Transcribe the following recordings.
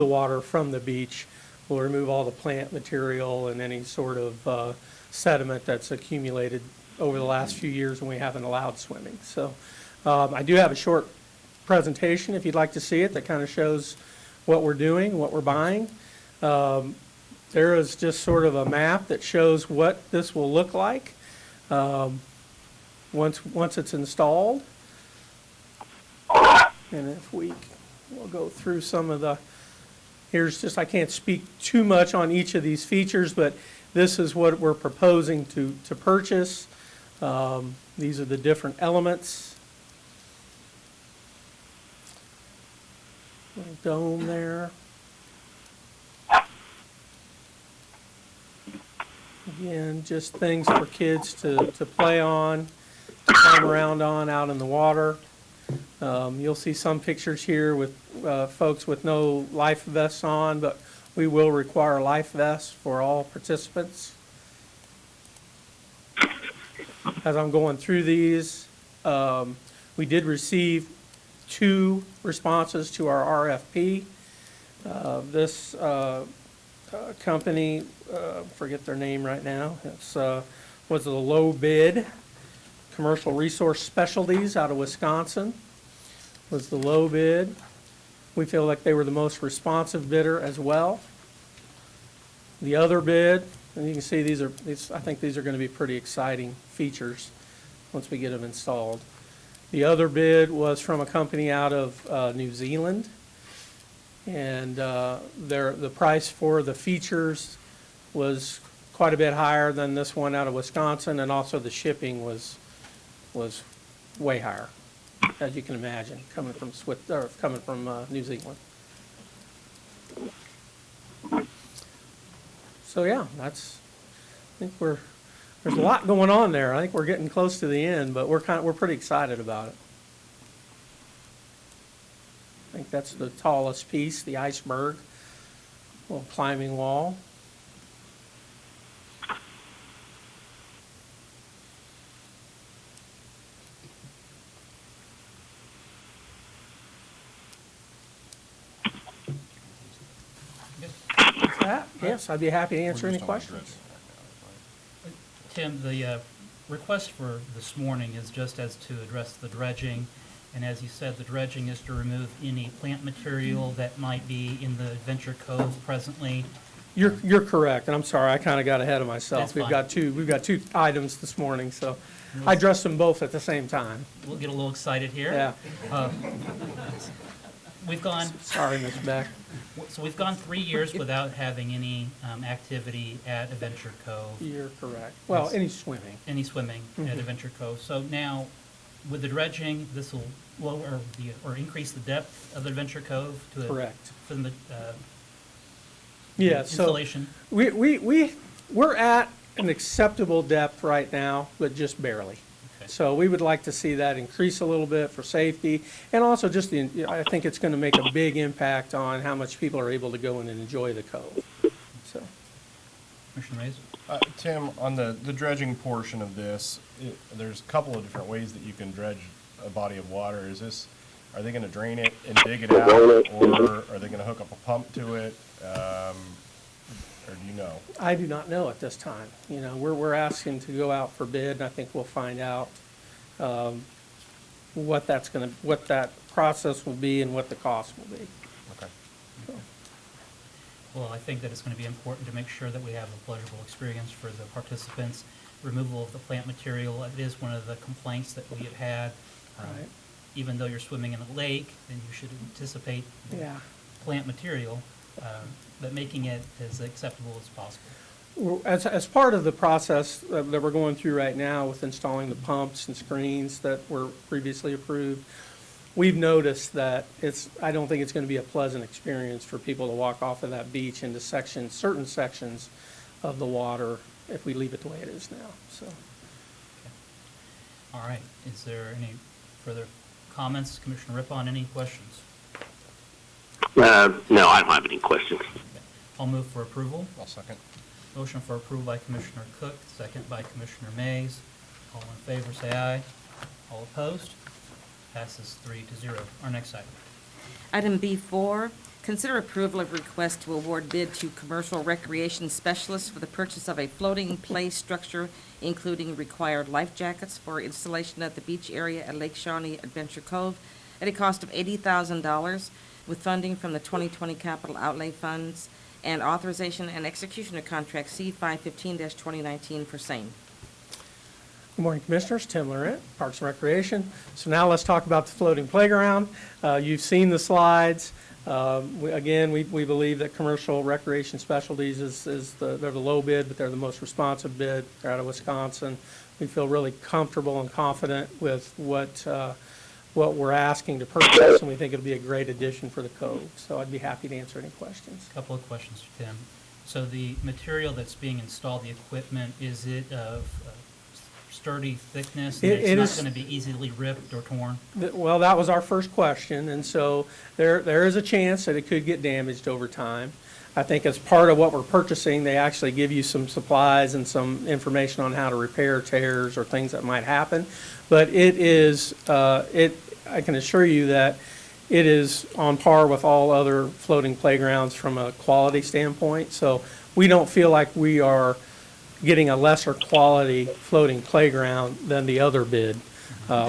the water from the beach. We'll remove all the plant material and any sort of sediment that's accumulated over the last few years when we haven't allowed swimming. So I do have a short presentation, if you'd like to see it, that kind of shows what we're doing, what we're buying. There is just sort of a map that shows what this will look like once it's installed. And if we'll go through some of the, I can't speak too much on each of these features, but this is what we're proposing to purchase. These are the different elements. Little dome there. Again, just things for kids to play on, to climb around on out in the water. You'll see some pictures here with folks with no life vests on, but we will require life vests for all participants. As I'm going through these, we did receive 2 responses to our RFP. This company, forget their name right now, was the low bid. Commercial Resource Specialties out of Wisconsin was the low bid. We feel like they were the most responsive bidder as well. The other bid, and you can see I think these are going to be pretty exciting features once we get them installed. The other bid was from a company out of New Zealand, and the price for the features was quite a bit higher than this one out of Wisconsin, and also the shipping was way higher, as you can imagine, coming from New Zealand. So yeah, I think there's a lot going on there. I think we're getting close to the end, but we're pretty excited about it. I think that's the tallest piece, the iceberg, little climbing wall. Yes, I'd be happy to answer any questions. Tim, the request for this morning is just as to address the dredging. And as you said, the dredging is to remove any plant material that might be in the Adventure Cove presently. You're correct, and I'm sorry, I kind of got ahead of myself. That's We've got two items this morning, so I addressed them both at the same time. We'll get a little excited here. Yeah. We've gone. Sorry, Ms. Beck. So we've gone 3 years without having any activity at Adventure Cove. You're correct. Well, any swimming. Any swimming at Adventure Cove. So now, with the dredging, this will lower or increase the depth of Adventure Cove to Correct. From the Yeah. installation. So we're at an acceptable depth right now, but just barely. So we would like to see that increase a little bit for safety, and also just I think it's going to make a big impact on how much people are able to go in and enjoy the cove. So, Commissioner Mays? Tim, on the dredging portion of this, there's a couple of different ways that you can dredge a body of water. Are they going to drain it and dig it out, or are they going to hook up a pump to it? Or do you know? I do not know at this time. We're asking to go out for bid, and I think we'll find out what that process will be and what the cost will be. Okay. So. Well, I think that it's going to be important to make sure that we have a pleasurable experience for the participants. Removal of the plant material, it is one of the complaints that we have had. Right. Even though you're swimming in a lake, then you should anticipate plant material, but making it as acceptable as possible. As part of the process that we're going through right now with installing the pumps and screens that were previously approved, we've noticed that I don't think it's going to be a pleasant experience for people to walk off of that beach into certain sections of the water if we leave it the way it is now. So. Okay. All right. Is there any further comments? Commissioner Rippon, any questions? No, I don't have any questions. Okay. I'll move for approval. I'll second. Motion for approval by Commissioner Cook, second by Commissioner Mays. All in favor, say aye. All opposed? Passes 3-0. Our next item. Item B4, Consider approval of request to award bid to commercial recreation specialists for the purchase of a floating play structure, including required life jackets for installation at the beach area at Lake Shawnee Adventure Cove at a cost of $80,000 with funding from the 2020 Capital Outlay Funds and authorization and execution of contract C-515-2019 for same. Good morning, Commissioners. Tim Laurent, Parks and Recreation. So now let's talk about the floating playground. You've seen the slides. We believe that Commercial Recreation Specialties they're the low bid, but they're the most responsive bid. They're out of Wisconsin. We feel really comfortable and confident with what we're asking to purchase, and we think it'll be a great addition for the Cove. So I'd be happy to answer any questions. Couple of questions for Tim. So the material that's being installed, the equipment, is it of sturdy thickness? And It it's is- not going to be easily ripped or torn? Well, that was our first question, and so there is a chance that it could get damaged over time. I think as part of what we're purchasing, they actually give you some supplies and some information on how to repair tears or things that might happen. But it is, I can assure you that it is on par with all other floating playgrounds from a quality standpoint. So we don't feel like we are getting a lesser quality floating playground than the other bid.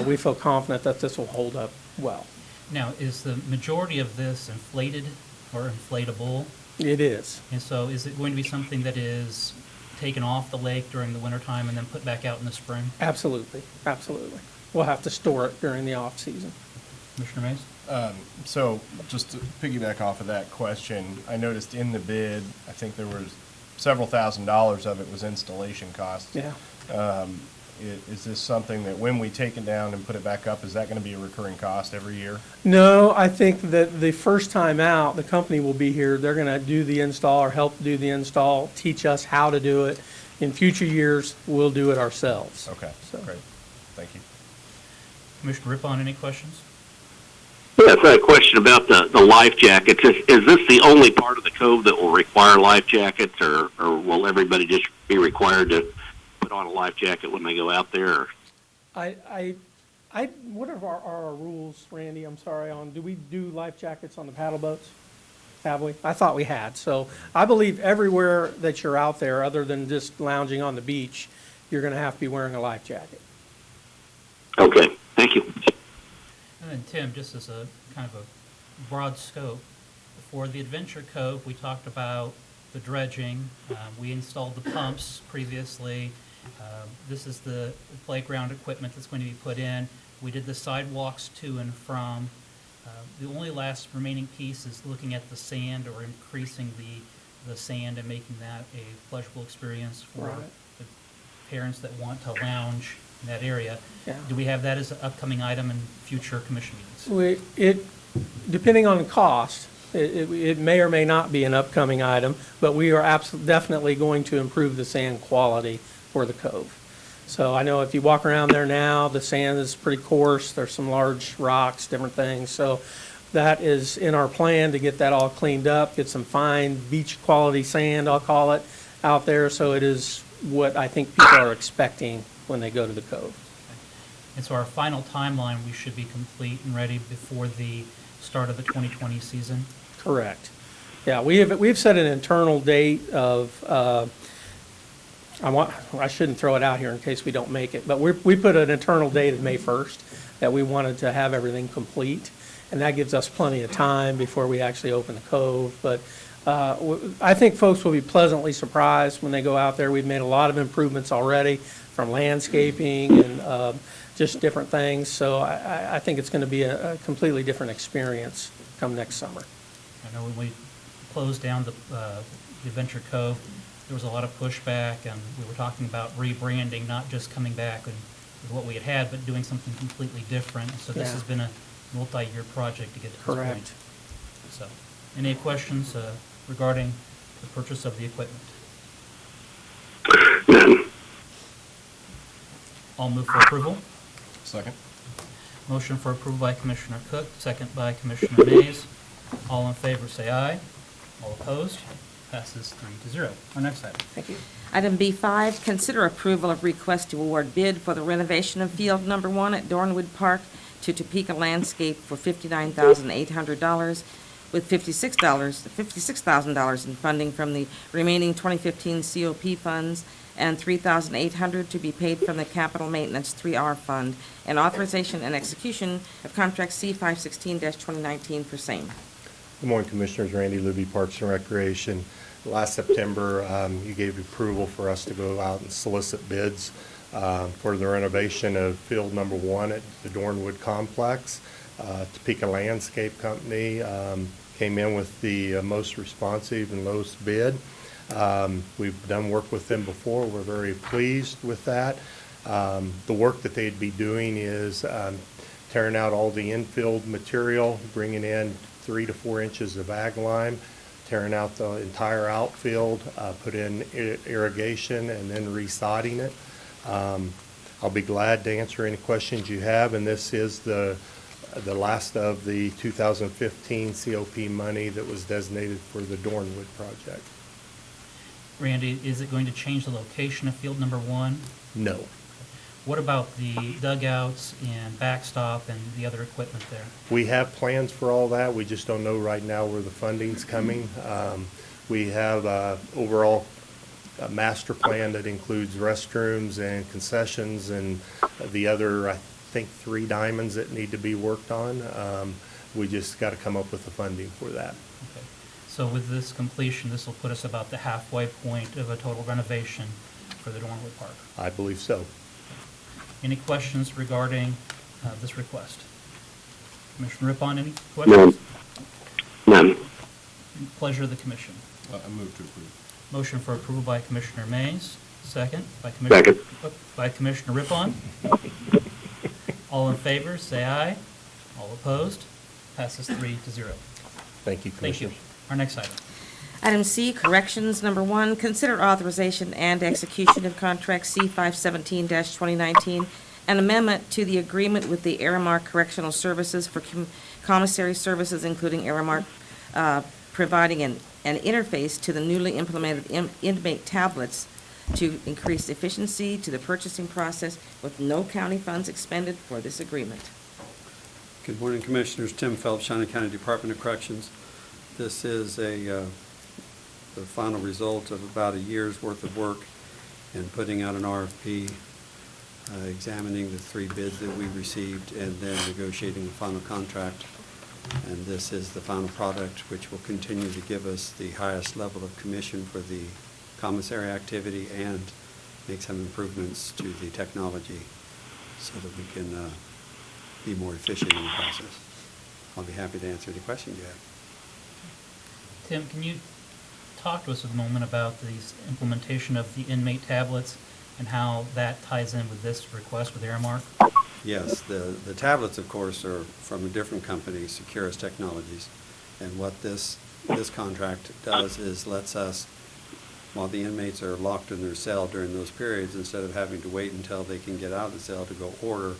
We feel confident that this will hold up well. Now, is the majority of this inflated or inflatable? It is. And so is it going to be something that is taken off the lake during the wintertime and then put back out in the spring? Absolutely, absolutely. We'll have to store it during the off-season. Commissioner Mays? So just to piggyback off of that question, I noticed in the bid, I think there was several $1,000s of it was installation costs. Yeah. Is this something that when we take it down and put it back up, is that going to be a recurring cost every year? No, I think that the first time out, the company will be here. They're going to do the install or help do the install, teach us how to do it. In future years, we'll do it ourselves. Okay, So- great. Thank you. Commissioner Rippon, any questions? Yes, I had a question about the life jackets. Is this the only part of the cove that will require life jackets, or will everybody just be required to put on a life jacket when they go out there? Or? What are our rules, Randy? I'm sorry, do we do life jackets on the paddle boats? Have we? I thought we had. So I believe everywhere that you're out there, other than just lounging on the beach, you're going to have to be wearing a life jacket. Okay, thank you. And then Tim, just as a kind of a broad scope, for the Adventure Cove, we talked about the dredging. We installed the pumps previously. This is the playground equipment that's going to be put in. We did the sidewalks to and from. The only last remaining piece is looking at the sand or increasing the sand and making that a pleasurable experience for Right. the parents that want to lounge in that area. Yeah. Do we have that as an upcoming item in future commission meetings? Depending on the cost, it may or may not be an upcoming item, but we are definitely going to improve the sand quality for the cove. So I know if you walk around there now, the sand is pretty coarse. There's some large rocks, different things. So that is in our plan to get that all cleaned up, get some fine beach quality sand, I'll call it, out there. So it is what I think people are expecting when they go to the cove. And so our final timeline, we should be complete and ready before the start of the 2020 season? Correct. Yeah, we've set an internal date of, I shouldn't throw it out here in case we don't make it, but we put an internal date of May 1st that we wanted to have everything complete, and that gives us plenty of time before we actually open the cove. But I think folks will be pleasantly surprised when they go out there. We've made a lot of improvements already, from landscaping and just different things, so I think it's going to be a completely different experience come next summer. I know when we closed down the Adventure Cove, there was a lot of pushback, and we were talking about rebranding, not just coming back with what we had, but doing something completely different. So this Yeah. has been a multi-year project to get to this point. Correct. So, any questions regarding the purchase of the equipment? None. I'll move for approval. Second? Motion for approval by Commissioner Cook, second by Commissioner Mays. All in favor, say aye. All opposed? Passes 3-0. Our next item. Thank you. Item B5, consider approval of request to award bid for the renovation of Field Number 1 at Dornwood Park to Topeka Landscape for $59,800 with $56,000 in funding from the remaining 2015 COP funds and $3,800 to be paid from the Capital Maintenance 3R Fund, and authorization and execution of contract C-516-2019 for same. Good morning, Commissioners. Randy Luby, Parks and Recreation. Last September, you gave approval for us to go out and solicit bids for the renovation of Field Number 1 at the Dornwood Complex. Topeka Landscape Company came in with the most responsive and lowest bid. We've done work with them before. We're very pleased with that. The work that they'd be doing is tearing out all the infield material, bringing in 3 to 4 inches of ag lime, tearing out the entire outfield, put in irrigation, and then resodding it. I'll be glad to answer any questions you have, and this is the last of the 2015 COP money that was designated for the Dornwood project. Randy, is it going to change the location of field number 1? No. What about the dugouts and backstop and the other equipment there? We have plans for all that. We just don't know right now where the funding's coming. We have overall a master plan that includes restrooms and concessions and the other, I think, 3 diamonds that need to be worked on. We just got to come up with the funding for that. Okay. So with this completion, this will put us about the halfway point of a total renovation for the Dornwood Park. I believe so. Any questions regarding this request? Commissioner Rippon, any questions? None. Pleasure of the commission. I move to approve. Motion for approval by Commissioner Mays, second by Second. Commissioner Rippon. All in favor, say aye. All opposed, passes 3-0. Thank you, Thank Commissioner. you. Our next item. Item C, corrections. Number 1, consider authorization and execution of contract C-517-2019, an amendment to the agreement with the Aramark Correctional Services for commissary services, including Aramark providing an interface to the newly implemented inmate tablets to increase efficiency to the purchasing process with no county funds expended for this agreement. Good morning, Commissioners. Tim Phelps, Shawnee County Department of Corrections. This is the final result of about a year's worth of work in putting out an RFP, examining the 3 bids that we received, and then negotiating the final contract. And this is the final product, which will continue to give us the highest level of commission for the commissary activity and make some improvements to the technology so that we can be more efficient in the process. I'll be happy to answer any questions you have. Tim, can you talk to us a moment about the implementation of the inmate tablets and how that ties in with this request with Aramark? Yes, the tablets, of course, are from a different company, Securus Technologies. And what this contract does is lets us, while the inmates are locked in their cell during those periods, instead of having to wait until they can get out of the cell to go order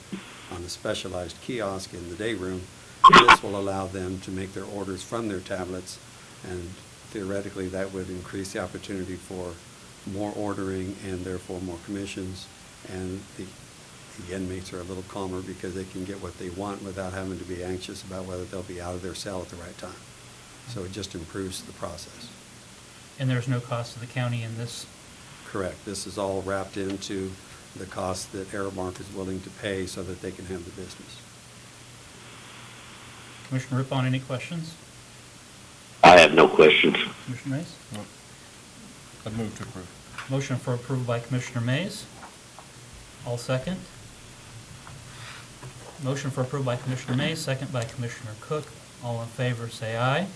on a specialized kiosk in the day room, this will allow them to make their orders from their tablets, and theoretically that would increase the opportunity for more ordering and therefore more commissions, and the inmates are a little calmer because they can get what they want without having to be anxious about whether they'll be out of their cell at the right time. So it just improves the process. And there's no cost to the county in this? Correct. This is all wrapped into the cost that Aramark is willing to pay so that they can have the business. Commissioner Rippon, any questions? I have no questions. Commissioner Mays? I move to approve. Motion for approval by Commissioner Mays. All second. Motion for approval by Commissioner Mays, second by Commissioner Cook. All in favor, say aye.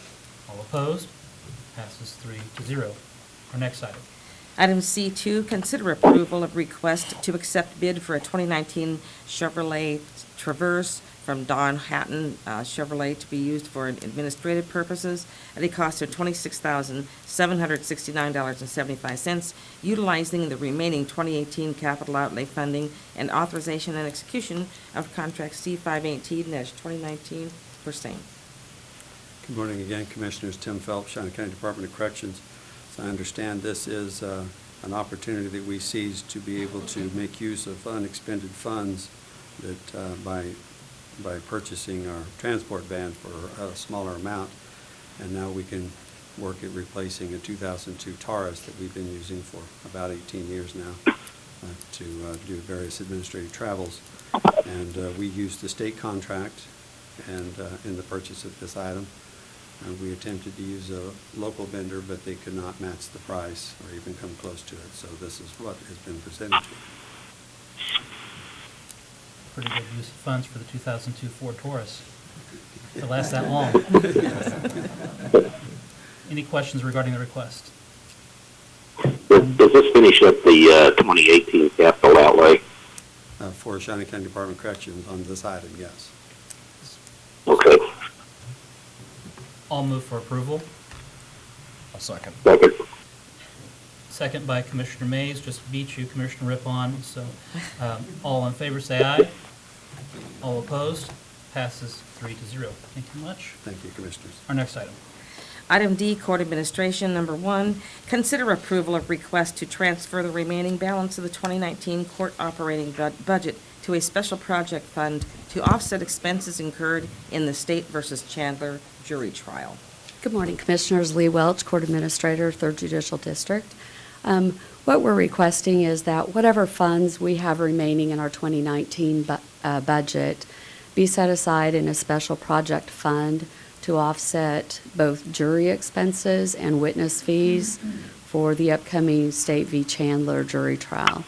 All opposed, passes 3-0. Our next item. Item C2, consider approval of request to accept bid for a 2019 Chevrolet Traverse from Don Hatton Chevrolet to be used for administrative purposes at a cost of $26,769.75, utilizing the remaining 2018 capital outlay funding and authorization and execution of contract C-518-2019 for same. Good morning again, Commissioners. Tim Phelps, Shawnee County Department of Corrections. As I understand, this is an opportunity that we seized to be able to make use of unexpended funds that by purchasing our transport van for a smaller amount, And now we can work at replacing a 2002 Taurus that we've been using for about 18 years now to do various administrative travels. And we used the state contract and in the purchase of this item. We attempted to use a local vendor, but they could not match the price or even come close to it. So this is what has been presented to you. Pretty good use of funds for the 2002 Ford Taurus. To last that long. Any questions regarding the request? Does this finish up the 2018 capital outlay? For Shawnee County Department of Corrections on this item, yes. Okay. I'll move for approval. I'll second. Second. Second by Commissioner Mays, just beat you, Commissioner Rippon. So all in favor, say aye. All opposed? Passes 3-0. Thank you much. Thank you, Commissioners. Our next item. Item D, Court Administration, number 1, consider approval of request to transfer the remaining balance of the 2019 court operating budget to a special project fund to offset expenses incurred in the State versus Chandler jury trial. Good morning, Commissioners. Lee Welch, Court Administrator, 3rd Judicial District. What we're requesting is that whatever funds we have remaining in our 2019 budget be set aside in a special project fund to offset both jury expenses and witness fees for the upcoming State v. Chandler jury trial.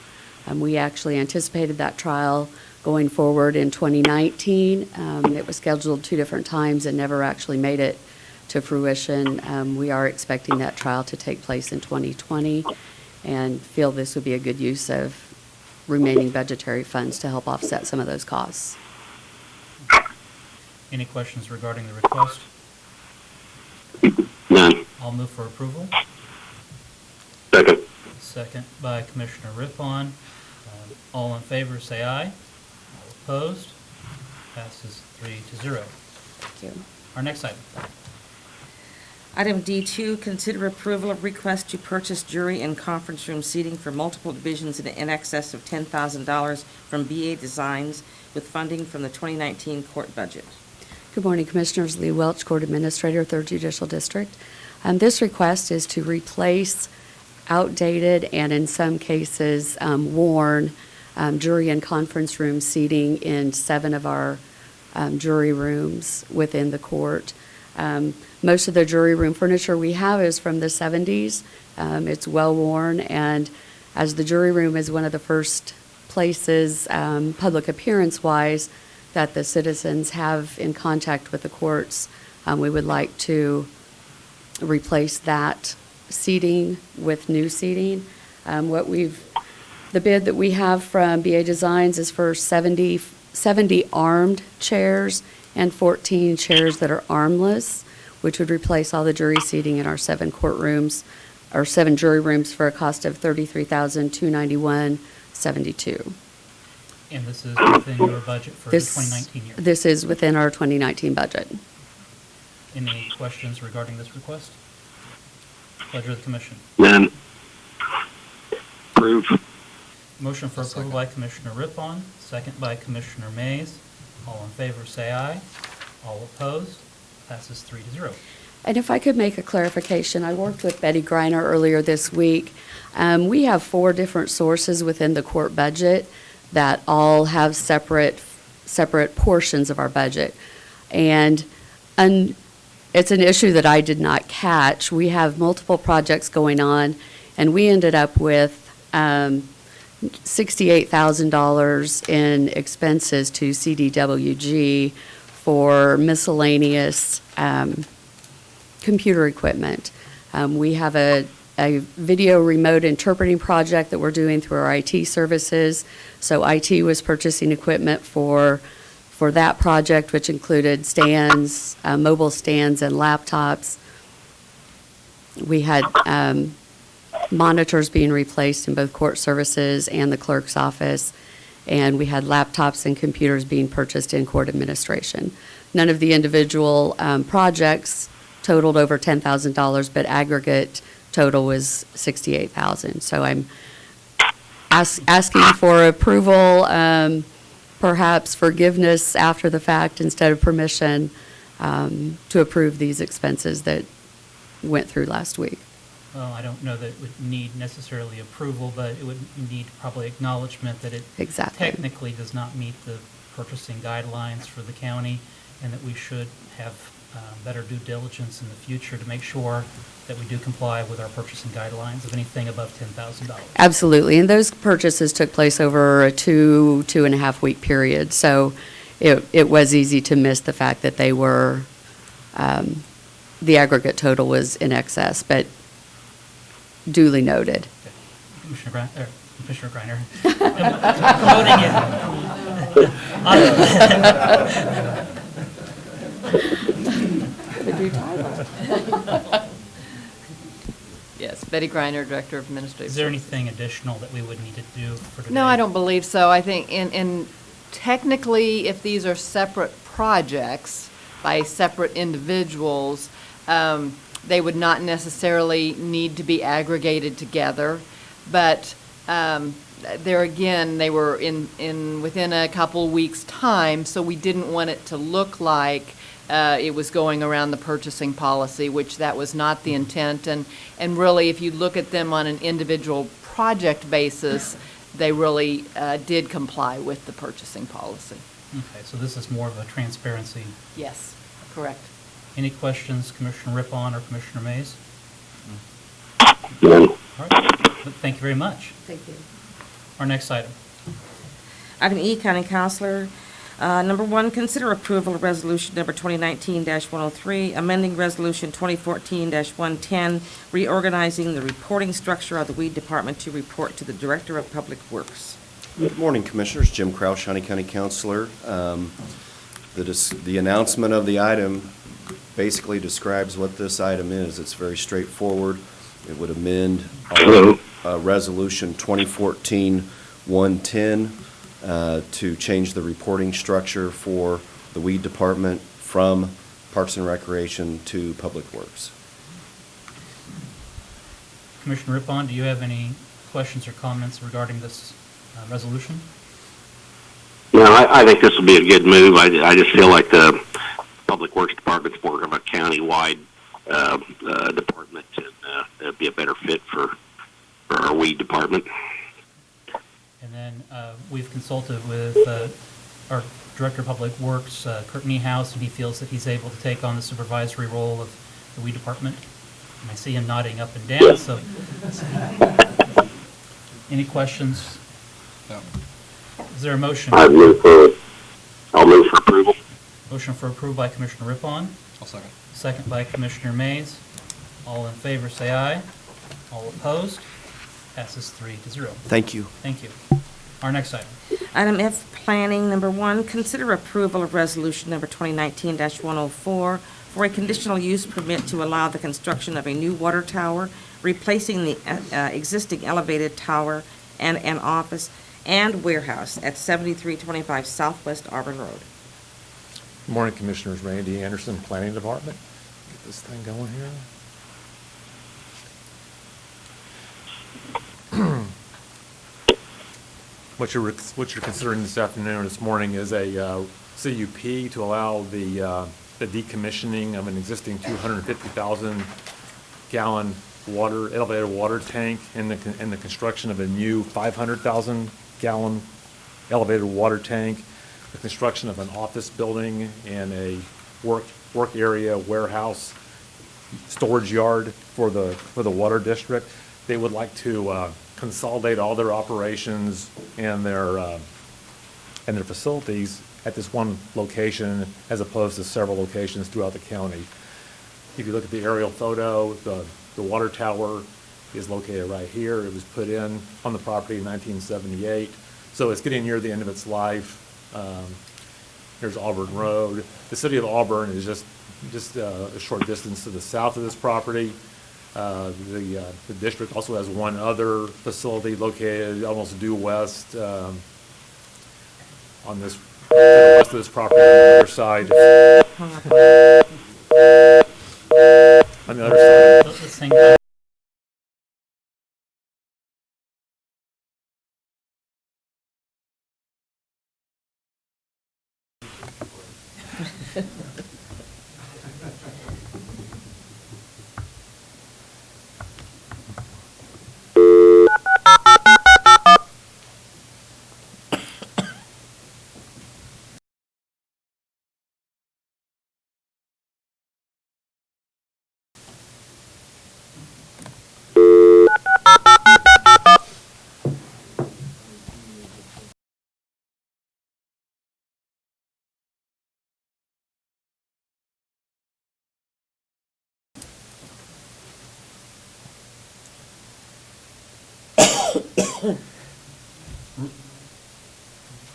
We actually anticipated that trial going forward in 2019. It was scheduled 2 different times and never actually made it to fruition. We are expecting that trial to take place in 2020 and feel this would be a good use of remaining budgetary funds to help offset some of those costs. Any questions regarding the request? None. I'll move for approval. Second. Second by Commissioner Rippon. All in favor, say aye. All opposed? Passes 3-0. Thank you. Our next item. Item D2, consider approval of request to purchase jury and conference room seating for multiple divisions in excess of $10,000 from BA Designs with funding from the 2019 court budget. Good morning, Commissioners. Lee Welch, Court Administrator, 3rd Judicial District. This request is to replace outdated and in some cases worn jury and conference room seating in 7 of our jury rooms within the court. Most of the jury room furniture we have is from the 70s. It's well worn, and as the jury room is one of the first places, public appearance-wise, that the citizens have in contact with the courts, we would like to replace that seating with new seating. The bid that we have from BA Designs is for 70 armed chairs and 14 chairs that are armless, which would replace all the jury seating in our 7 courtrooms, or 7 jury rooms for a cost of $33,291.72. And this is within your budget for the 2019 year. This is within our 2019 budget. Any questions regarding this request? Pleasure of the Commission. None. Approve. Motion for approval by Commissioner Rippon, second by Commissioner Mays. All in favor, say aye. All opposed? Passes 3-0. And if I could make a clarification, I worked with Betty Greiner earlier this week. We have 4 different sources within the court budget that all have separate portions of our budget. And it's an issue that I did not catch. We have multiple projects going on, and we ended up with $68,000 in expenses to CDWG for miscellaneous computer equipment. We have a video remote interpreting project that we're doing through our IT services. So IT was purchasing equipment for that project, which included stands, mobile stands, and laptops. We had monitors being replaced in both court services and the clerk's office, and we had laptops and computers being purchased in court administration. None of the individual projects totaled over $10,000, but aggregate total was $68,000. So I'm asking for approval, perhaps forgiveness after the fact instead of permission, to approve these expenses that went through last week. Well, I don't know that it would need necessarily approval, but it would need probably acknowledgement that it Exactly. technically does not meet the purchasing guidelines for the county, and that we should have better due diligence in the future to make sure that we do comply with our purchasing guidelines of anything above $10,000. Absolutely, and those purchases took place over a 2.5 week period, so it was easy to miss the fact that they were, the aggregate total was in excess, but duly noted. Okay. Commissioner Griner. Promoting it. Yes, Betty Griner, Director of Administrative. Is there anything additional that we would need to do for today? No, I don't believe so. I think, and technically, if these are separate projects by separate individuals, they would not necessarily need to be aggregated together. But there again, they were within a couple weeks' time, so we didn't want it to look like it was going around the purchasing policy, which that was not the intent. And really, if you look at them on an individual project basis, they really did comply with the purchasing policy. Okay, so this is more of a transparency. Yes, correct. Any questions, Commissioner Rippon or Commissioner Mays? None. All right, thank you very much. Thank you. Our next item. Item E, County Counselor. Number 1, consider approval of resolution number 2019-103, amending resolution 2014-110, reorganizing the reporting structure of the weed department to report to the Director of Public Works. Good morning, Commissioners. Jim Kraus, Shawnee County Counselor. The announcement of the item basically describes what this item is. It's very straightforward. It would amend Resolution 2014-110 to change the reporting structure for the weed department from Parks and Recreation to Public Works. Commissioner Rippon, do you have any questions or comments regarding this resolution? No, I think this will be a good move. I just feel like the Public Works Department's more of a county-wide department, and it'd be a better fit for our weed department. And then we've consulted with our Director of Public Works, Kurt Niehaus, and he feels that he's able to take on the supervisory role of the weed department. And I see him nodding up and down, so. Any questions? No. Is there a motion? I'll move for approval. Motion for approval by Commissioner Rippon, I'll second. second by Commissioner Mays. All in favor, say aye. All opposed? Passes 3-0. Thank you. Thank you. Our next item. Item F, Planning. Number 1, consider approval of resolution number 2019-104 for a conditional use permit to allow the construction of a new water tower, replacing the existing elevated tower and an office and warehouse at 7325 Southwest Auburn Road. Good morning, Commissioners. Randy Anderson, Planning Department. Get this thing going here. What you're considering this afternoon or this morning is a CUP to allow the decommissioning of an existing 250,000 gallon elevated water tank and the construction of a new 500,000 gallon elevated water tank, the construction of an office building and a work area, warehouse, storage yard for the water district. They would like to consolidate all their operations and their facilities at this one location as opposed to several locations throughout the county. If you look at the aerial photo, the water tower is located right here. It was put in on the property in 1978, so it's getting near the end of its life. There's Auburn Road. The city of Auburn is just a short distance to the south of this property. The district also has one other facility located almost due west on this to the west of this property on the other side. On the other side. Let's hang on.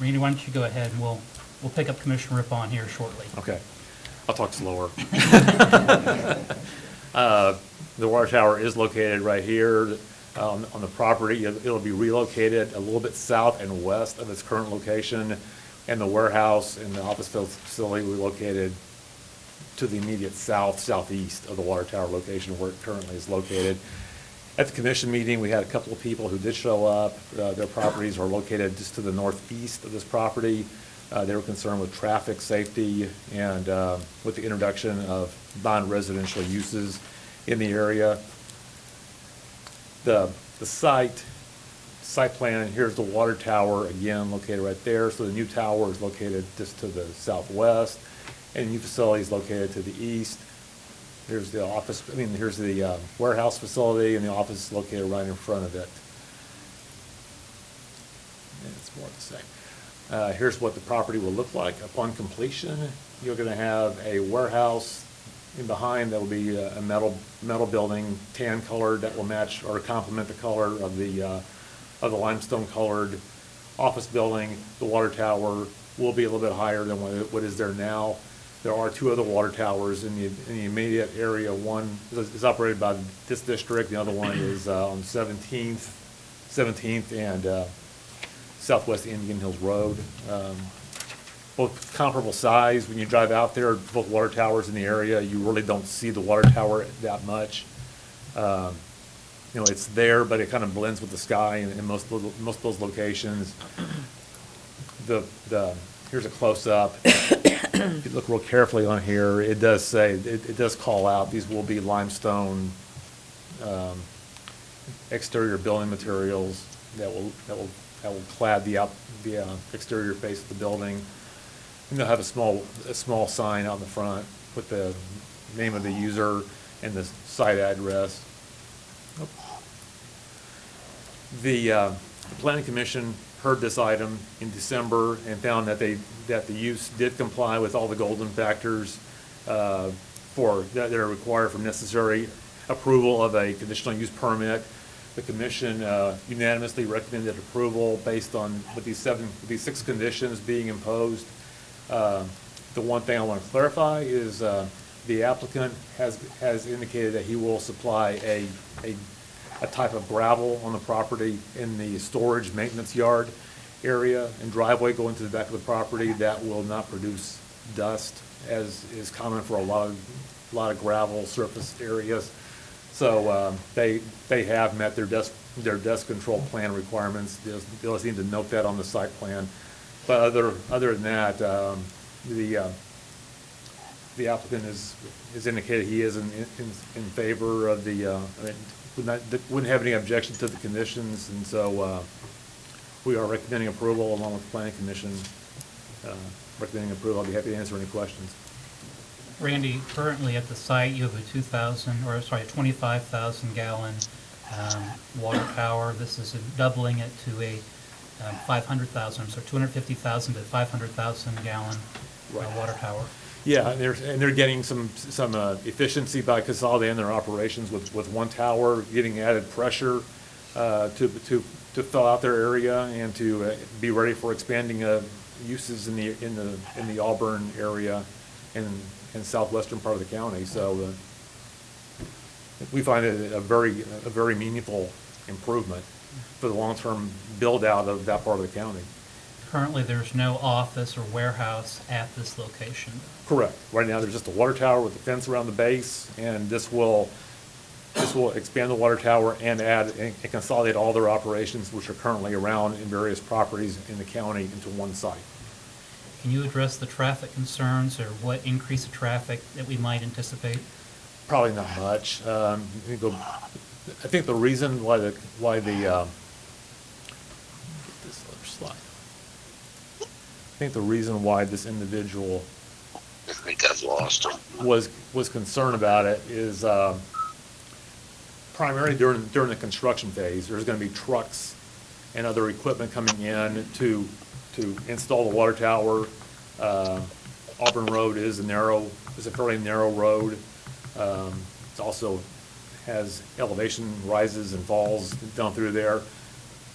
Randy, why don't you go ahead and we'll pick up Commissioner Rippon here shortly. Okay, I'll talk slower. The water tower is located right here on the property. It'll be relocated a little bit south and west of its current location, and the warehouse and the office facility will be located to the immediate southeast of the water tower location where it currently is located. At the commission meeting, we had a couple of people who did show up. Their properties are located just to the northeast of this property. They were concerned with traffic safety and with the introduction of non-residential uses in the area. The site plan, here's the water tower, again, located right there. So the new tower is located just to the southwest, and the new facility is located to the east. Here's the office, here's the warehouse facility, and the office is located right in front of it. And it's more the same. Here's what the property will look like upon completion. You're going to have a warehouse in behind that will be a metal building, tan colored, that will match or complement the color of the limestone colored office building. The water tower will be a little bit higher than what is there now. There are two other water towers in the immediate area. One is operated by this district. The other one is on 17th and Southwest Indian Hills Road. Both comparable size. When you drive out there, both water towers in the area, you really don't see the water tower that much. It's there, but it kind of blends with the sky in most of those locations. Here's a close-up. If you look real carefully on here, it does say, it does call out, these will be limestone exterior building materials that will clad the exterior face of the building. And they'll have a small sign out in the front with the name of the user and the site address. The Planning Commission heard this item in December and found that the use did comply with all the golden factors that are required for necessary approval of a conditional use permit. The commission unanimously recommended approval based on with these 6 conditions being imposed. The one thing I want to clarify is the applicant has indicated that he will supply a type of gravel on the property in the storage maintenance yard area and driveway going to the back of the property that will not produce dust, as is common for a lot of gravel surface areas. So they have met their dust control plan requirements. They'll just need to note that on the site plan. But other than that, the applicant has indicated he is in favor of wouldn't have any objection to the conditions, and so we are recommending approval along with the Planning Commission recommending approval. I'll be happy to answer any questions. Randy, currently at the site, you have a 25,000 gallon water tower. This is doubling it to a 500,000, so 250,000 to 500,000 gallon water tower. Yeah, and they're getting some efficiency by consolidating their operations with one tower, getting added pressure to fill out their area and to be ready for expanding uses in the Auburn area and southwestern part of the county. So we find it a very meaningful improvement for the long-term build-out of that part of the county. Currently, there's no office or warehouse at this location. Correct. Right now, there's just a water tower with a fence around the base, and this will expand the water tower and add and consolidate all their operations, which are currently around in various properties in the county, into one site. Can you address the traffic concerns or what increase of traffic that we might anticipate? Probably not much. I think the reason why the this other slide. I think the reason why this individual I think I've lost him. was concerned about it is primarily during the construction phase. There's going to be trucks and other equipment coming in to install the water tower. Auburn Road is a fairly narrow road. It also has elevation rises and falls down through there.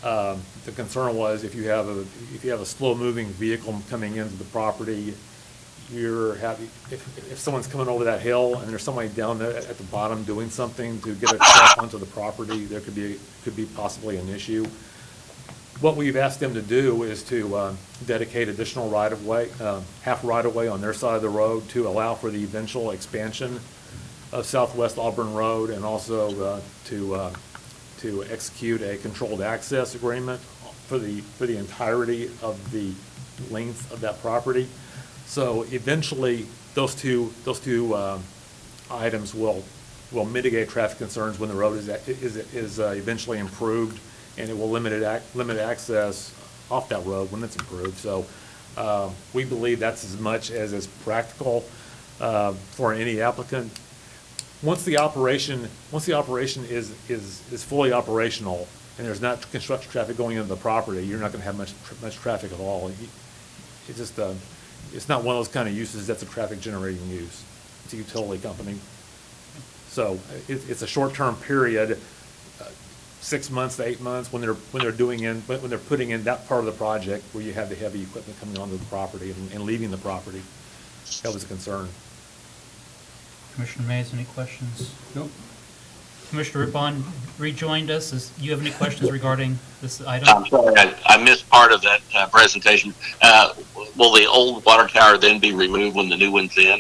The concern was if you have a slow-moving vehicle coming into the property, if someone's coming over that hill and there's somebody down there at the bottom doing something to get a truck onto the property, there could be possibly an issue. What we've asked them to do is to dedicate additional right-of-way, half right-of-way on their side of the road to allow for the eventual expansion of Southwest Auburn Road, and also to execute a controlled access agreement for the entirety of the length of that property. So eventually, those two items will mitigate traffic concerns when the road is eventually improved, and it will limit access off that road when it's improved. So we believe that's as much as is practical for any applicant. Once the operation is fully operational and there's not construction traffic going into the property, you're not going to have much traffic at all. It's not one of those kind of uses that's a traffic generating use. It's a utility company. So it's a short-term period, 6 months to 8 months, when they're putting in that part of the project where you have the heavy equipment coming onto the property and leaving the property. That was a concern. Commissioner Mays, any questions? Nope. Commissioner Rippon rejoined us. You have any questions regarding this item? I'm sorry, I missed part of that presentation. Will the old water tower then be removed when the new one's in?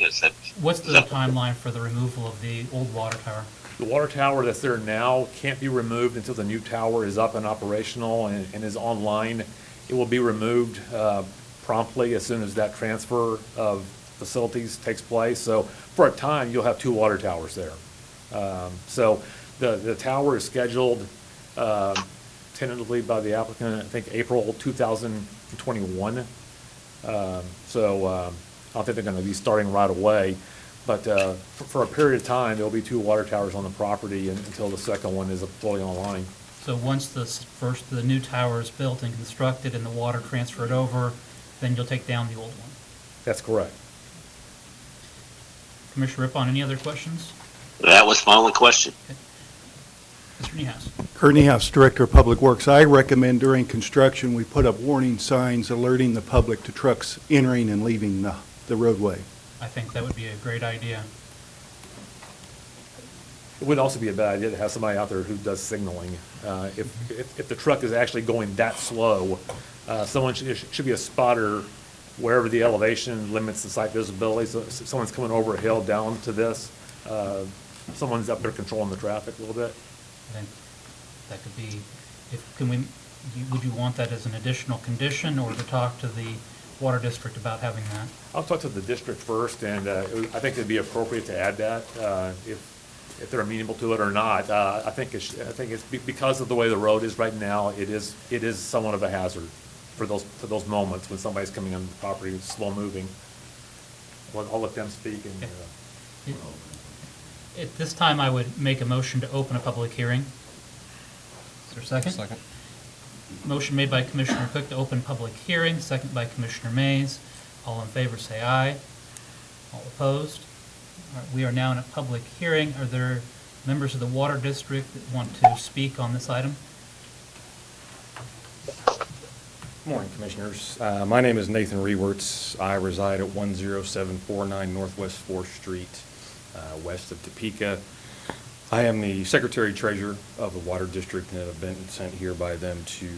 What's the timeline for the removal of the old water tower? The water tower that's there now can't be removed until the new tower is up and operational and is online. It will be removed promptly as soon as that transfer of facilities takes place. So for a time, you'll have 2 water towers there. So the tower is scheduled tentatively by the applicant, I think April 2021. So I don't think they're going to be starting right away. But for a period of time, there'll be 2 water towers on the property until the second one is fully online. So once the new tower is built and constructed and the water transferred over, then you'll take down the old one? That's correct. Commissioner Rippon, any other questions? That was my only question. Mr. Niehaus. Kurt Niehaus, Director of Public Works. I recommend during construction, we put up warning signs alerting the public to trucks entering and leaving the roadway. I think that would be a great idea. It would also be a bad idea to have somebody out there who does signaling. If the truck is actually going that slow, someone should be a spotter wherever the elevation limits the site visibility. So if someone's coming over a hill down to this, someone's up there controlling the traffic a little bit. I think that could be, would you want that as an additional condition, or to talk to the water district about having that? I'll talk to the district first, and I think it'd be appropriate to add that if they're amenable to it or not. I think it's because of the way the road is right now. It is somewhat of a hazard for those moments when somebody's coming on the property and slow moving. I'll let them speak. And At this time, I would make a motion to open a public hearing. Is there a second? Second. Motion made by Commissioner Cook to open public hearing, second by Commissioner Mays. All in favor, say aye. All opposed? All right, we are now in a public hearing. Are there members of the Water District that want to speak on this item? Good morning, Commissioners. My name is Nathan Rewerts. I reside at 10749 Northwest 4th Street, west of Topeka. I am the Secretary-Treasurer of the Water District and have been sent here by them to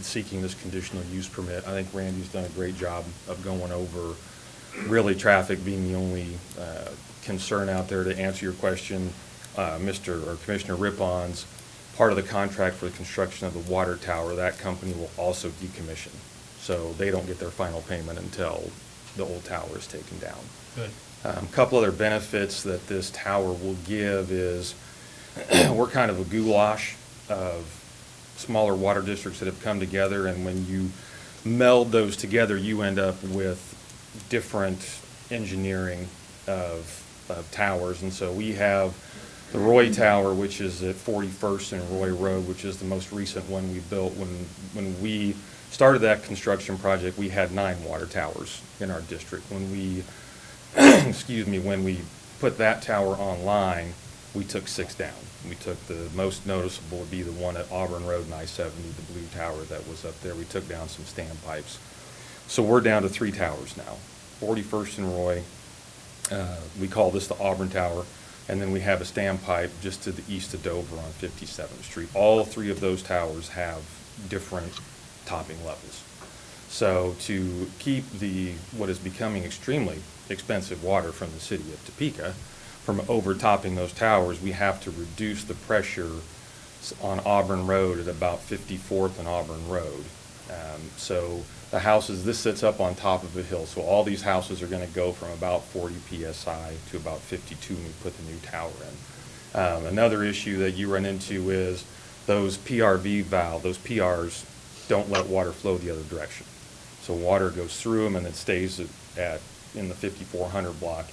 seeking this conditional use permit. I think Randy's done a great job of going over really traffic being the only concern out there. To answer your question, Commissioner Rippon's part of the contract for the construction of the water tower, that company will also decommission. So they don't get their final payment until the old tower is taken down. Good. A couple other benefits that this tower will give is we're kind of a goulash of smaller water districts that have come together, and when you meld those together, you end up with different engineering of towers. And so we have the Roy Tower, which is at 41st and Roy Road, which is the most recent one we built. When we started that construction project, we had 9 water towers in our district. When we when we put that tower online, we took 6 down. We took the most noticeable would be the one at Auburn Road and I-70, the blue tower that was up there. We took down some standpipes. So we're down to 3 towers now. 41st and Roy, we call this the Auburn Tower, and then we have a standpipe just to the east of Dover on 57th Street. All 3 of those towers have different topping levels. So to keep what is becoming extremely expensive water from the city of Topeka from overtopping those towers, we have to reduce the pressure on Auburn Road at about 54th and Auburn Road. So the houses, this sits up on top of a hill, so all these houses are going to go from about 40 PSI to about 52 when we put the new tower in. Another issue that you run into is those PRV valve, those PRs don't let water flow the other direction. So water goes through them and it stays in the 5400 block.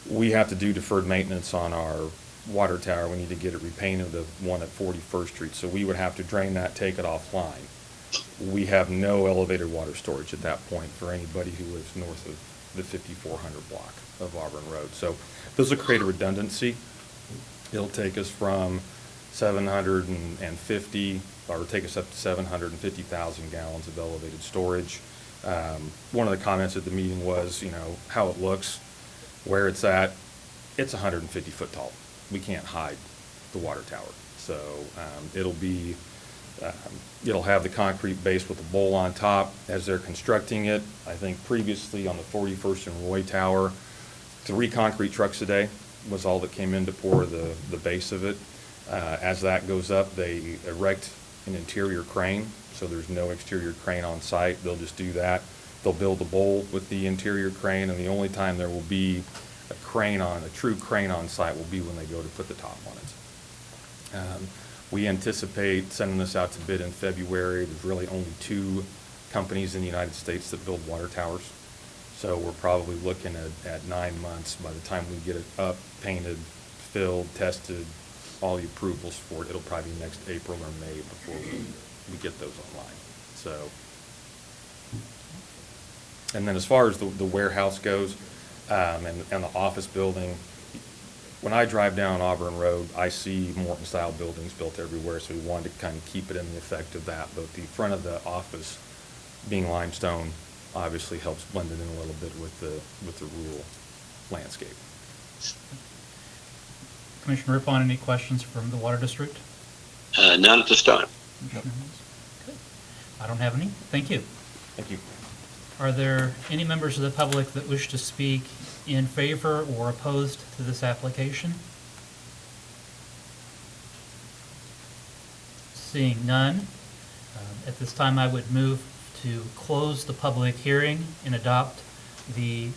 We have to do deferred maintenance on our water tower. We need to get it repainted, the one at 41st Street. So we would have to drain that, take it offline. We have no elevated water storage at that point for anybody who lives north of the 5400 block of Auburn Road. So this will create a redundancy. It'll take us from 750, or take us up to 750,000 gallons of elevated storage. One of the comments at the meeting was, how it looks, where it's at. It's 150 foot tall. We can't hide the water tower. So it'll have the concrete base with a bowl on top as they're constructing it. I think previously on the 41st and Roy Tower, 3 concrete trucks a day was all that came in to pour the base of it. As that goes up, they erect an interior crane, so there's no exterior crane on site. They'll just do that. They'll build a bowl with the interior crane, and the only time there will be a true crane on site will be when they go to put the top on it. We anticipate sending this out to bid in February. There's really only 2 companies in the United States that build water towers. So we're probably looking at 9 months by the time we get it up, painted, filled, tested, all the approvals for it. It'll probably be next April or May before we get those online. So, and then as far as the warehouse goes, and the office building, when I drive down Auburn Road, I see Morton-style buildings built everywhere, so we wanted to kind of keep it in the effect of that. But the front of the office being limestone obviously helps blend it in a little bit with the rural landscape. Commissioner Rippon, any questions from the Water District? None at this time. Okay. I don't have any. Thank you. Thank you. Are there any members of the public that wish to speak in favor or opposed to this application? Seeing none, at this time I would move to close the public hearing and adopt the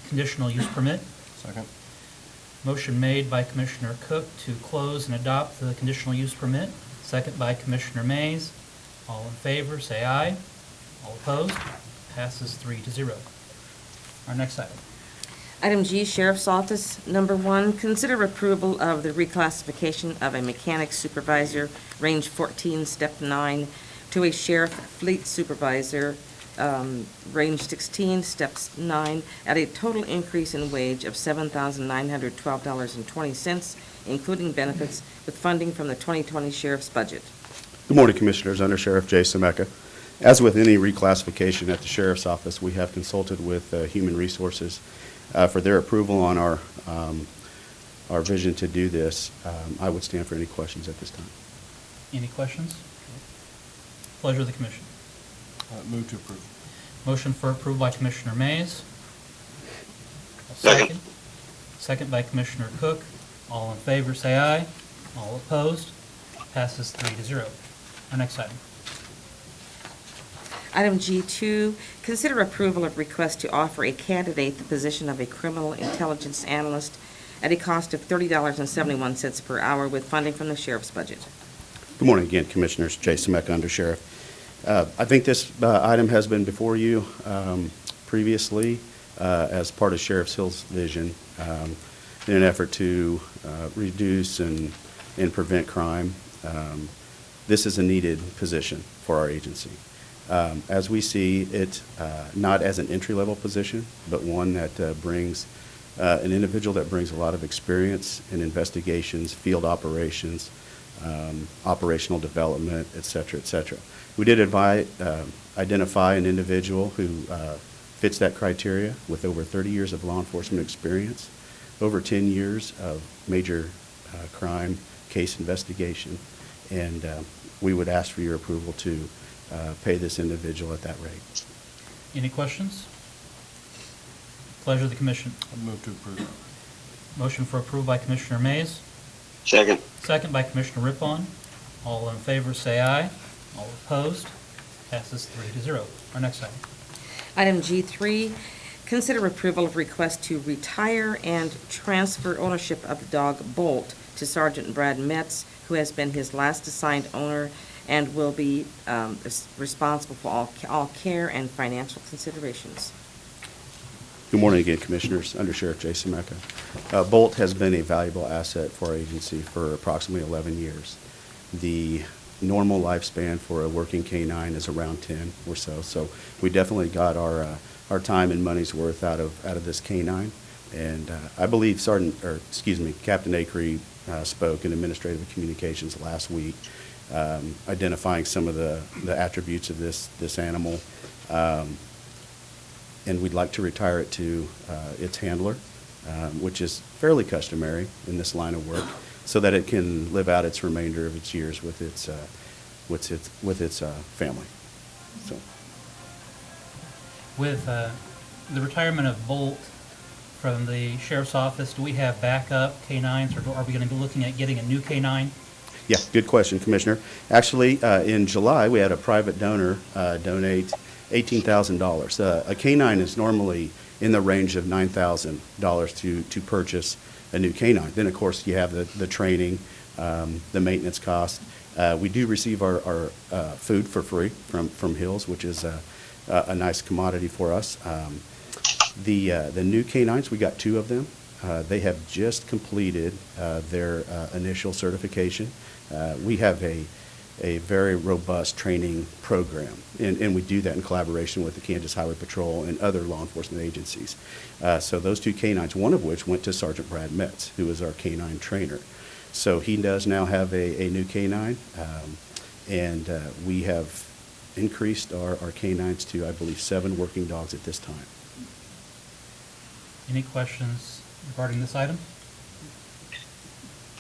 conditional use permit. Second. Motion made by Commissioner Cook to close and adopt the conditional use permit. Second by Commissioner Mays. All in favor, say aye. All opposed? Passes 3-0. Our next item. Item G, Sheriff's Office. Number 1, consider approval of the reclassification of a mechanic supervisor, range 14, step 9, to a sheriff fleet supervisor, range 16, steps 9, at a total increase in wage of $7,912.20, including benefits, with funding from the 2020 sheriff's budget. Good morning, Commissioners. Under Sheriff Jay Semeka. As with any reclassification at the Sheriff's Office, we have consulted with Human Resources for their approval on our vision to do this. I would stand for any questions at this time. Any questions? Pleasure of the commission. Move to approve. Motion for approval by Commissioner Mays. Second. Second by Commissioner Cook. All in favor, say aye. All opposed? Passes 3-0. Our next item. Item G2, consider approval of request to offer a candidate the position of a criminal intelligence analyst at a cost of $30.71 per hour, with funding from the sheriff's budget. Good morning again, Commissioners. Jay Semeka, Under Sheriff. I think this item has been before you previously as part of Sheriff Hill's vision in an effort to reduce and prevent crime. This is a needed position for our agency. As we see it, not as an entry-level position, but one that brings an individual that brings a lot of experience in investigations, field operations, operational development, et cetera, et cetera. We did identify an individual who fits that criteria with over 30 years of law enforcement experience, over 10 years of major crime case investigation, and we would ask for your approval to pay this individual at that rate. Any questions? Pleasure of the commission. I'll move to approve. Motion for approval by Commissioner Mays, Second. second by Commissioner Rippon. All in favor, say aye. All opposed, passes 3-0. Our next item. Item G3, consider approval of request to retire and transfer ownership of the dog Bolt to Sergeant Brad Metz, who has been his last assigned owner and will be responsible for all care and financial considerations. Good morning again, Commissioners. Under Sheriff Jason Mecca. Bolt has been a valuable asset for our agency for approximately 11 years. The normal lifespan for a working canine is around 10 or so. So we definitely got our time and money's worth out of this canine. And I believe Captain Acree spoke in Administrative Communications last week, identifying some of the attributes of this animal. And we'd like to retire it to its handler, which is fairly customary in this line of work, so that it can live out its remainder of its years with its family. So, With the retirement of Bolt from the sheriff's office, do we have backup canines, or are we going to be looking at getting a new canine? yeah, good question, Commissioner. Actually, in July, we had a private donor donate $18,000. A canine is normally in the range of $9,000 to purchase a new canine. Then, of course, you have the training, the maintenance cost. We do receive our food for free from Hills, which is a nice commodity for us. The new canines, we got 2 of them. They have just completed their initial certification. We have a very robust training program, and we do that in collaboration with the Kansas Highway Patrol and other law enforcement agencies. So those 2 canines, one of which went to Sergeant Brad Metz, who is our canine trainer. So he does now have a new canine, and we have increased our canines to, I believe, 7 working dogs at this time. Any questions regarding this item?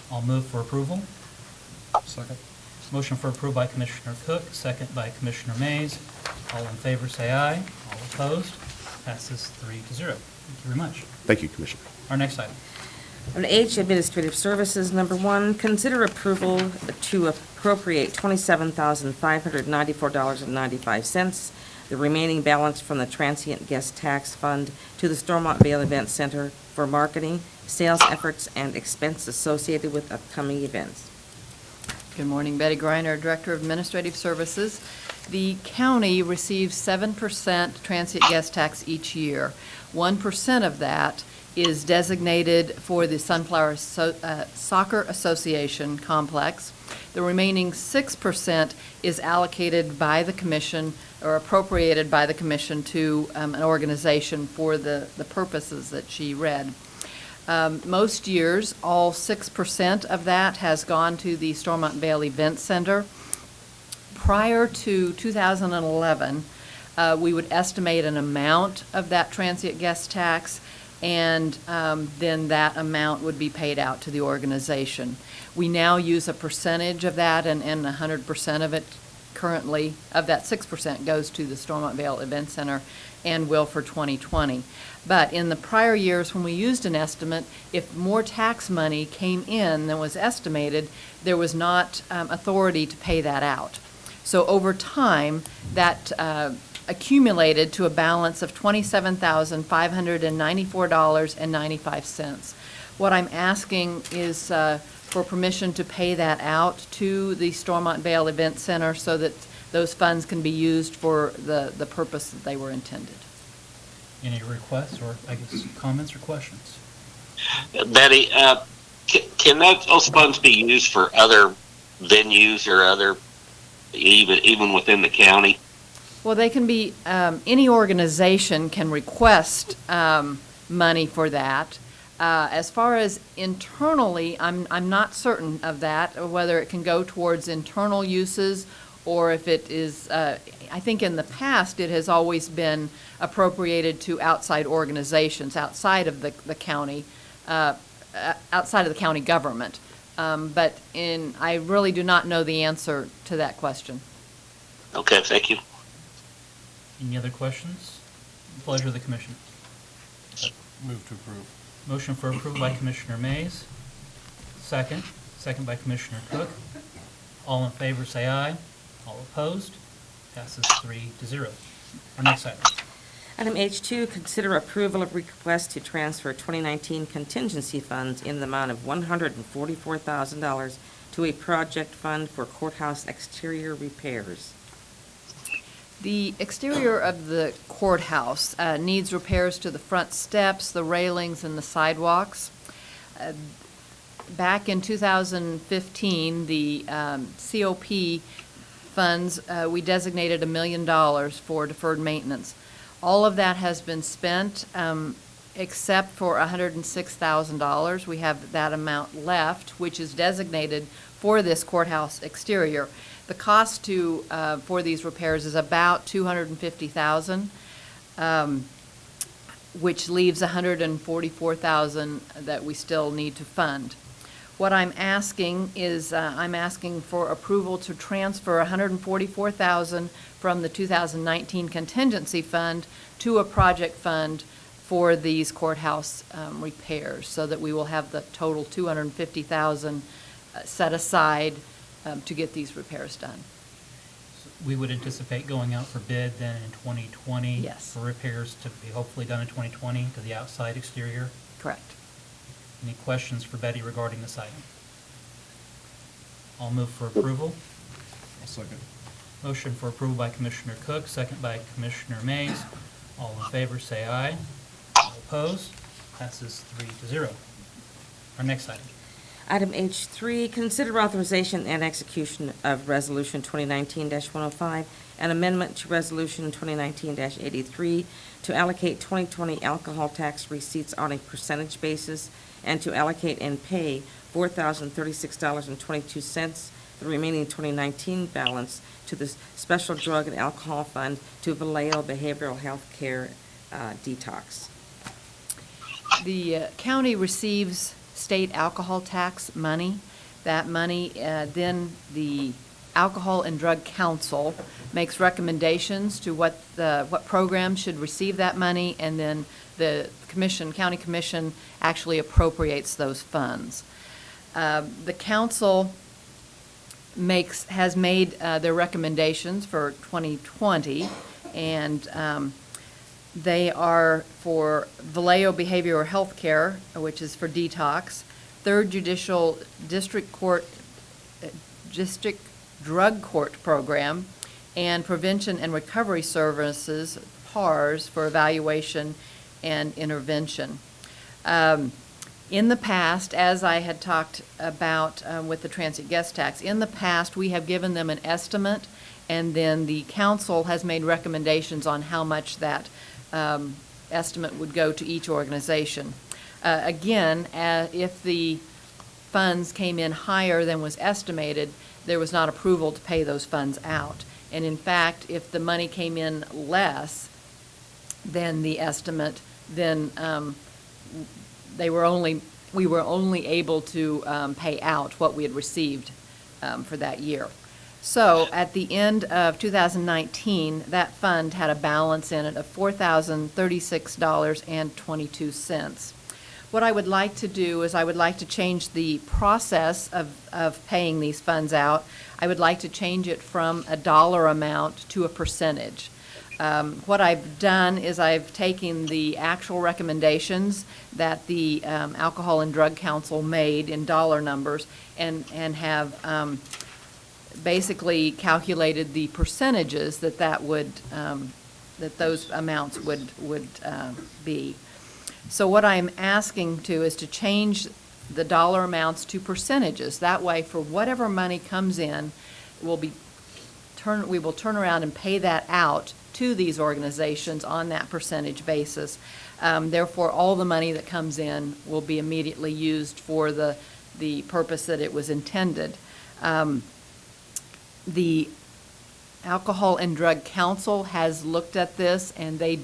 I'll move for approval. Second. Motion for approval by Commissioner Cook, second by Commissioner Mays. All in favor, say aye. All opposed, passes 3-0. Thank you very much. Thank you, Commissioner. Our next item. On H, Administrative Services, number 1, consider approval to appropriate $27,594.95, the remaining balance from the Transient Guest Tax Fund, to the Stormont Vail Event Center for marketing, sales efforts, and expenses associated with upcoming events. Good morning, Betty Greiner, Director of Administrative Services. The county receives 7% transient guest tax each year. 1% of that is designated for the Sunflower Soccer Association complex. The remaining 6% is allocated by the commission or appropriated by the commission to an organization for the purposes that she read. Most years, all 6% of that has gone to the Stormont Vail Event Center. Prior to 2011, we would estimate an amount of that transient guest tax, and then that amount would be paid out to the organization. We now use a percentage of that, and 100% of it currently, of that 6%, goes to the Stormont Vail Event Center and will for 2020. But in the prior years, when we used an estimate, if more tax money came in than was estimated, there was not authority to pay that out. So over time, that accumulated to a balance of $27,594.95. What I'm asking is for permission to pay that out to the Stormont Vail Event Center so that those funds can be used for the purpose that they were intended. Any requests or, I guess, comments or questions? Betty, can those funds be used for other venues or other, even within the county? Well, they can be, any organization can request money for that. As far as internally, I'm not certain of that, or whether it can go towards internal uses, or if it is, I think in the past, it has always been appropriated to outside organizations, outside of the county, outside of the county government. But I really do not know the answer to that question. Okay, thank you. Any other questions? Pleasure of the commission. Move to approve. Motion for approval by Commissioner Mays. Second. Second by Commissioner Cook. All in favor, say aye. All opposed? Passes 3-0. Our next item. Item H2, consider approval of request to transfer 2019 contingency funds in the amount of $144,000 to a project fund for courthouse exterior repairs. The exterior of the courthouse needs repairs to the front steps, the railings, and the sidewalks. Back in 2015, the COP funds, we designated $1 million for deferred maintenance. All of that has been spent, except for $106,000. We have that amount left, which is designated for this courthouse exterior. The cost for these repairs is about $250,000, which leaves $144,000 that we still need to fund. What I'm asking is, I'm asking for approval to transfer $144,000 from the 2019 contingency fund to a project fund for these courthouse repairs, so that we will have the total $250,000 set aside to get these repairs done. We would anticipate going out for bid then in 2020? Yes. For repairs to be hopefully done in 2020 to the outside exterior? Correct. Any questions for Betty regarding this item? I'll move for approval. I'll second. Motion for approval by Commissioner Cook, second by Commissioner Mays. All in favor, say aye. All opposed? Passes 3-0. Our next item. Item H3, consider authorization and execution of Resolution 2019-105, an amendment to Resolution 2019-83 to allocate 2020 alcohol tax receipts on a percentage basis and to allocate and pay $4,036.22, the remaining 2019 balance, to the Special Drug and Alcohol Fund to Vallejo Behavioral Health Care Detox. The county receives state alcohol tax money. That money, then the Alcohol and Drug Council makes recommendations to what programs should receive that money, and then the county commission actually appropriates those funds. The council has made their recommendations for 2020, and they are for Vallejo Behavioral Health Care, which is for detox, 3rd Judicial District Drug Court Program, and Prevention and Recovery Services, PARS, for evaluation and intervention. In the past, as I had talked about with the transient guest tax, in the past we have given them an estimate, and then the council has made recommendations on how much that estimate would go to each organization. Again, if the funds came in higher than was estimated, there was not approval to pay those funds out. And in fact, if the money came in less than the estimate, then we were only able to pay out what we had received for that year. So at the end of 2019, that fund had a balance in it of $4,036.22. What I would like to do is I would like to change the process of paying these funds out. I would like to change it from a dollar amount to a percentage. What I've done is I've taken the actual recommendations that the Alcohol and Drug Council made in dollar numbers and have basically calculated the percentages that those amounts would be. So what I'm asking is to change the dollar amounts to percentages. That way, for whatever money comes in, we will turn around and pay that out to these organizations on that percentage basis. Therefore, all the money that comes in will be immediately used for the purpose that it was intended. The Alcohol and Drug Council has looked at this, and they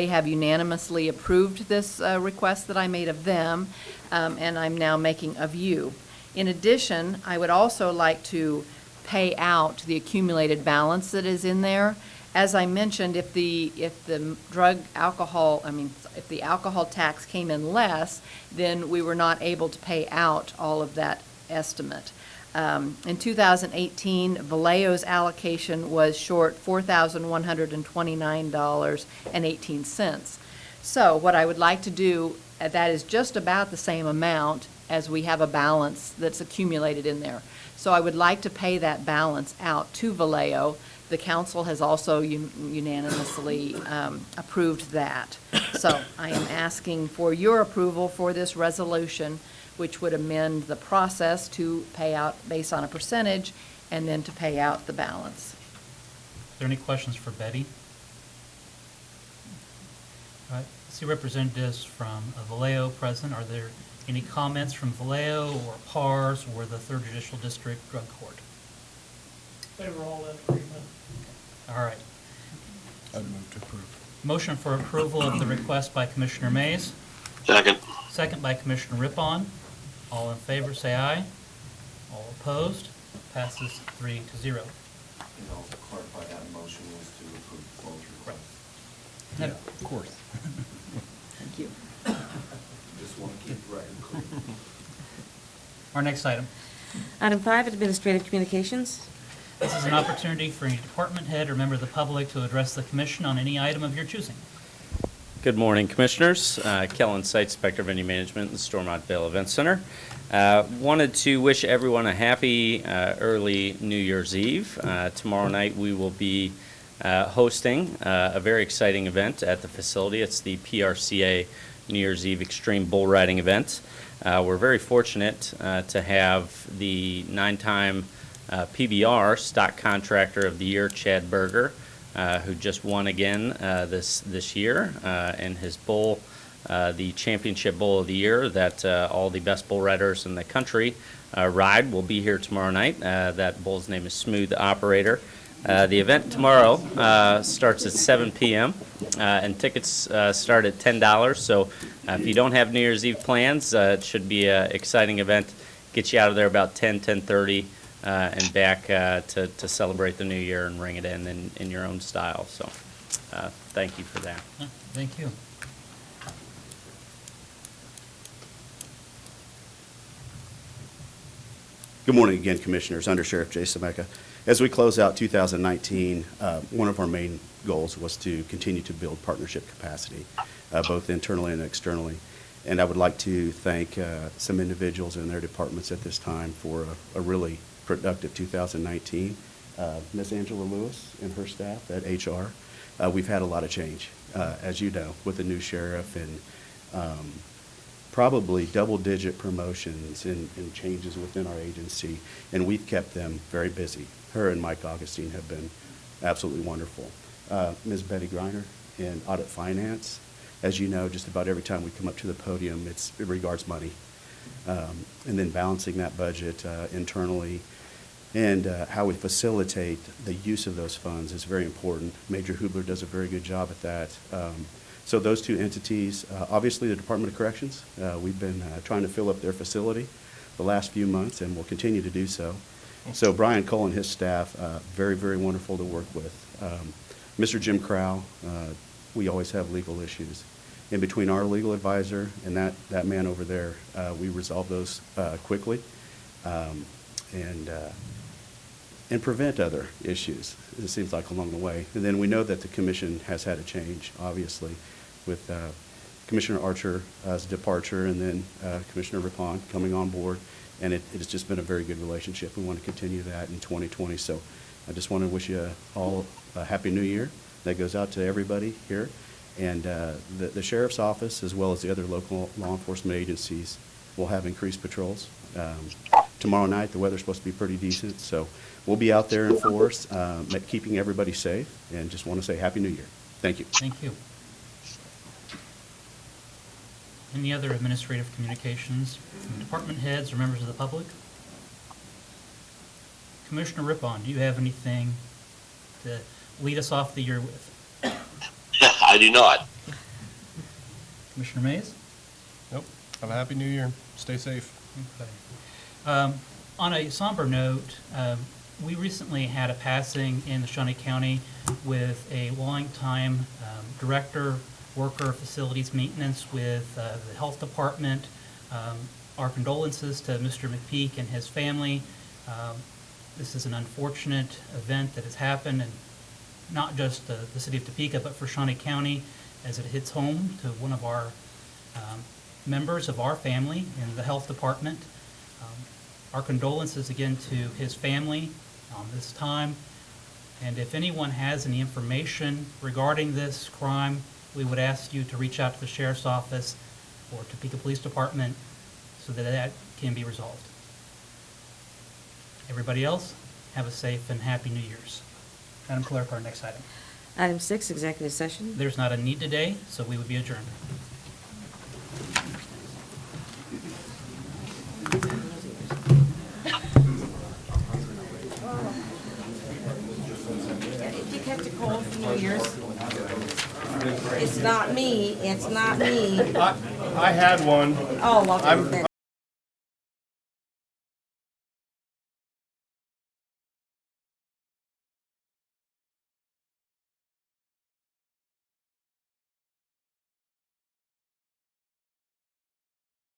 have unanimously approved this request that I made of them, and I'm now making of you. In addition, I would also like to pay out the accumulated balance that is in there. As I mentioned, if the alcohol tax came in less, then we were not able to pay out all of that estimate. In 2018, Vallejo's allocation was short $4,129.18. So what I would like to do, that is just about the same amount as we have a balance that's accumulated in there. So I would like to pay that balance out to Vallejo. The council has also unanimously approved that. So I am asking for your approval for this resolution, which would amend the process to pay out based on a percentage and then to pay out the balance. Are there any questions for Betty? All right, I see representatives from Vallejo present. Are there any comments from Vallejo or PARS or the 3rd Judicial District Drug Court? They were all in agreement. All right. I'd move to approve. Motion for approval of the request by Commissioner Mays, Second. second by Commissioner Rippon. All in favor, say aye. All opposed, passes 3-0. And also clarify that motion was to approve both requests. Yeah, of course. Thank you. Just want to keep the record clear. Our next item. Item 5, Administrative Communications. This is an opportunity for any department head or member of the public to address the commission on any item of your choosing. Good morning, Commissioners. Kellen Site Inspector of Venue Management in the Stormont Vail Event Center. Wanted to wish everyone a happy early New Year's Eve. Tomorrow night we will be hosting a very exciting event at the facility. It's the PRCA New Year's Eve Extreme Bull Riding event. We're very fortunate to have the 9-time PBR Stock Contractor of the Year, Chad Berger, who just won again this year in his bull, the championship bull of the year that all the best bull riders in the country ride. Will be here tomorrow night. That bull's name is Smooth Operator. The event tomorrow starts at 7 p.m. And tickets start at $10. So if you don't have New Year's Eve plans, it should be an exciting event. Get you out of there about 10:30. And back to celebrate the new year and ring it in your own style. So thank you for that. Thank you. Good morning again, Commissioners. Under Sheriff Jay Semeka. As we close out 2019, one of our main goals was to continue to build partnership capacity, both internally and externally. And I would like to thank some individuals in their departments at this time for a really productive 2019. Ms. Angela Lewis and her staff at HR. We've had a lot of change, as you know, with the new sheriff and probably double-digit promotions and changes within our agency, and we've kept them very busy. Her and Mike Augustine have been absolutely wonderful. Ms. Betty Greiner in Audit Finance. As you know, just about every time we come up to the podium, it regards money. And then balancing that budget internally and how we facilitate the use of those funds is very important. Major Hubler does a very good job at that. So those two entities, obviously the Department of Corrections, we've been trying to fill up their facility the last few months and will continue to do so. So Brian Cole and his staff, very, very wonderful to work with. Mr. Jim Crow, we always have legal issues. In between our legal advisor and that man over there, we resolve those quickly and prevent other issues, it seems like, along the way. And then we know that the commission has had a change, obviously, with Commissioner Archer's departure and then Commissioner Rippon coming on board. And it has just been a very good relationship. We want to continue that in 2020. So I just want to wish you all a Happy New Year. That goes out to everybody here. And the Sheriff's Office, as well as the other local law enforcement agencies, will have increased patrols. tomorrow night. The weather's supposed to be pretty decent, so we'll be out there in force, keeping everybody safe, and just want to say Happy New Year. Thank you. Thank you. Any other administrative communications from department heads or members of the public? Commissioner Rippon, do you have anything to lead us off the year with? I do not. Commissioner Mays? Nope. Have a happy new year. Stay safe. Okay. On a somber note, we recently had a passing in the Shawnee County with a longtime director, worker, facilities maintenance with the health department. Our condolences to Mr. McPeak and his family. This is an unfortunate event that has happened, and not just the city of Topeka, but for Shawnee County, as it hits home to one of our members of our family in the health department. Our condolences again to his family on this time, and if anyone has any information regarding this crime, we would ask you to reach out to the Sheriff's Office or Topeka Police Department so that that can be resolved. Everybody else, have a safe and happy New Year's. Madam Clerk, our next item. Item 6, executive session. There's not a need today, so we would be adjourned. If you catch a cold for New Year's, it's not me, it's not me. I had one. Oh, well, I'm- then.